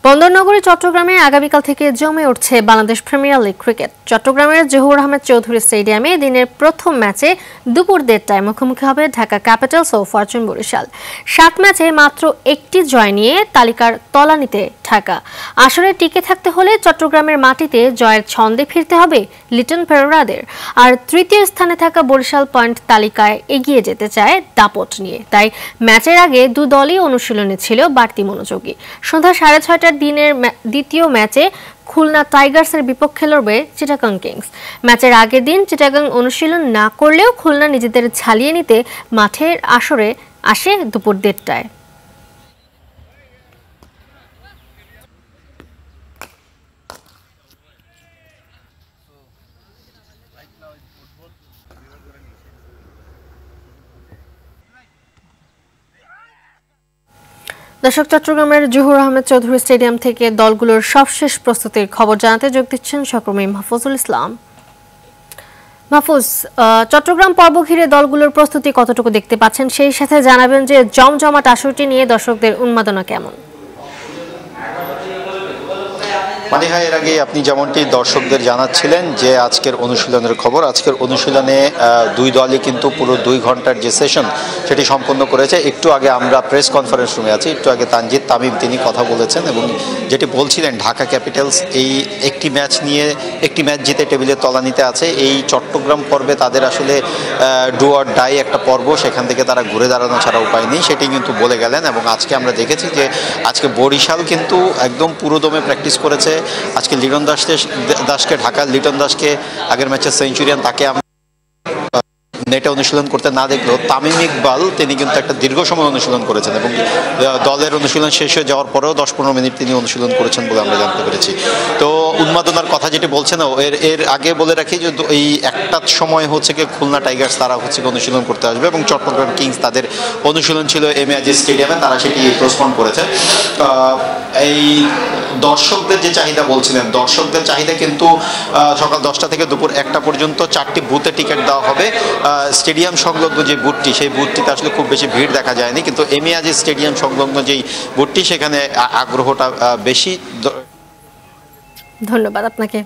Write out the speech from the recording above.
বন্দরনগরী চট্টগ্রামে আগামীকাল থেকে জমে উঠছে বাংলাদেশ প্রিমিয়ার লিগ ক্রিকেট। চট্টগ্রামের জহুর আহমেদ চৌধুরী স্টেডিয়ামে দিনের প্রথম ম্যাচে দুপুর ১:৩০টায় মুখোমুখি হবে ঢাকা ক্যাপিটালস ও ফরচুন বরিশাল। ৭ ম্যাচে মাত্র একটি জয় নিয়ে তালিকার তলানিতে ঢাকা। আসরে টিকে থাকতে হলে চট্টগ্রামের মাটিতে জয়ের ছন্দে ফিরতে হবে লিটন পেরেরাদের। আর তৃতীয় স্থানে থাকা বরিশাল পয়েন্ট তালিকায় এগিয়ে যেতে চায় দাপট নিয়ে। তাই ম্যাচের আগে দু দলই অনুশীলনে ছিল বাড়তি মনোযোগী। সন্ধ্যা ৬:৩০টার দিনের দ্বিতীয় ম্যাচে খুলনা টাইগার্সের বিপক্ষে লড়বে চিটাগং কিংস। ম্যাচের আগের দিন চিটাগং অনুশীলন না করলেও খুলনা নিজেদের ঝালিয়ে নিতে মাঠের আসরে আসে দুপুর ১:৩০টায়। দর্শক, চট্টগ্রামের জহুর আহমেদ চৌধুরী স্টেডিয়াম থেকে দলগুলোর সবশেষ প্রস্তুতির খবর জানাতে যোগ দিচ্ছেন সহকর্মী মাহফুজুল ইসলাম। মাহফুজ, চট্টগ্রাম পর্ব ঘিরে দলগুলোর প্রস্তুতি কতটুকু দেখতে পাচ্ছেন, সেই সাথে জানাবেন যে জমজমাট আসরটি নিয়ে দর্শকদের উন্মাদনা কেমন? এর আগে আপনি যেমনটি দর্শকদের জানাচ্ছিলেন যে আজকের অনুশীলনের খবর, আজকের অনুশীলনে দুই দলই কিন্তু পুরো 2 ঘন্টার যে সেশন সেটি সম্পন্ন করেছে। একটু আগে আমরা প্রেস কনফারেন্স রুমে আছি, একটু আগে তানজিদ তামিম তিনি কথা বলেছেন এবং যেটি বলছিলেন ঢাকা ক্যাপিটালস এই একটি ম্যাচ জিতে টেবিলের তলানিতে আছে। এই চট্টগ্রাম পর্বে তাদের আসলে ডু অর ডাই একটা পর্ব, সেখান থেকে তারা ঘুরে দাঁড়ানো ছাড়া উপায় নেই, সেটি কিন্তু বলে গেলেন। এবং আজকে আমরা দেখেছি যে আজকে বরিশাল কিন্তু একদম পুরোদমে প্র্যাকটিস করেছে। আজকে লিটন দাসকে ঢাকার লিটন দাসকে আগের ম্যাচের সেঞ্চুরিয়ান, তাকে আমরা নেটে অনুশীলন করতে না দেখলেও তামিম ইকবাল তিনি কিন্তু একটা দীর্ঘ সময় অনুশীলন করেছেন এবং দলের অনুশীলন শেষ হয়ে যাওয়ার পরেও ১০-১৫ মিনিট তিনি অনুশীলন করেছেন বলে আমরা জানতে পেরেছি। তো উন্মাদনার কথা যেটি বলছেন, এর আগে বলে রাখি যে এই একটার সময় হচ্ছে কি খুলনা টাইগার্স তারা হচ্ছে কি অনুশীলন করতে আসবে এবং চট্টগ্রাম কিংস তাদের অনুশীলন ছিল এমএজি স্টেডিয়ামে, তারা সেটি পোস্টপোন করেছে। এই দর্শকদের যে চাহিদা বলছিলেন, দর্শকদের চাহিদা কিন্তু সকাল 10টা থেকে দুপুর 1টা পর্যন্ত 4টি বুথে টিকিট দেওয়া হবে। স্টেডিয়াম সংলগ্ন যে বুথটি, সেই বুথটিতে আসলে খুব বেশি ভিড় দেখা যায়নি, কিন্তু এমিয়াজি স্টেডিয়াম সংলগ্ন যেই বুথটি সেখানে আগ্রহটা বেশি। ধন্যবাদ আপনাকে।